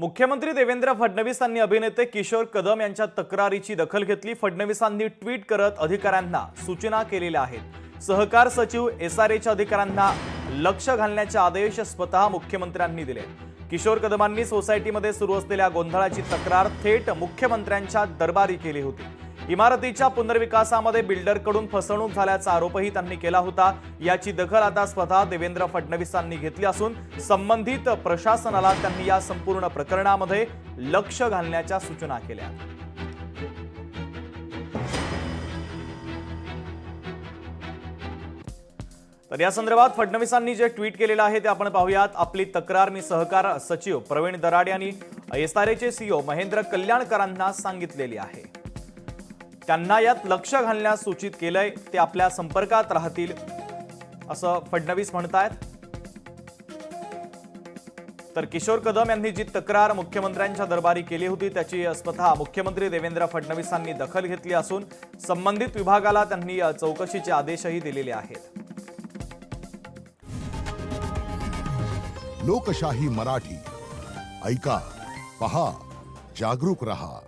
मुख्यमंत्री देवेंद्र फडणवीस यांनी अभिनेते किशोर कदम यांच्या तक्रारीची दखल घेतली। फडणवीसांनी ट्विट करत अधिकाऱ्यांना सूचना केलेल्या आहेत। सहकार सचिव SRAच्या अधिकाऱ्यांना लक्ष घालण्याचे आदेश स्वतः मुख्यमंत्र्यांनी दिले। किशोर कदमांनी सोसायटीमध्ये सुरू असलेल्या गोंधळाची तक्रार थेट मुख्यमंत्र्यांच्या दरबारी केली होती। इमारतीच्या पुनर्विकासामध्ये बिल्डरकडून फसवणूक झाल्याचा आरोपही त्यांनी केला होता। याची दखल आता स्वतः देवेंद्र फडणवीसांनी घेतली असून संबंधित प्रशासनाला त्यांनी या संपूर्ण प्रकरणामध्ये लक्ष घालण्याच्या सूचना केल्या। तर या संदर्भात फडणवीसांनी जे ट्विट केलेलं आहे ते आपण पाहूयात। आपली तक्रार मी सहकार सचिव प्रवीण दराड यांनी SRAचे CEO महेंद्र कल्याणकरांना सांगितलेली आहे। त्यांना यात लक्ष घालण्यास सूचित केलंय, ते आपल्या संपर्कात राहतील असं फडणवीस म्हणतायत। तर किशोर कदम यांनी जी तक्रार मुख्यमंत्र्यांच्या दरबारी केली होती त्याची स्वतः मुख्यमंत्री देवेंद्र फडणवीसांनी दखल घेतली असून संबंधित विभागाला त्यांनी चौकशीचे आदेशही दिलेले आहेत। लोकशाही मराठी ऐका, पहा, जागरूक रहा।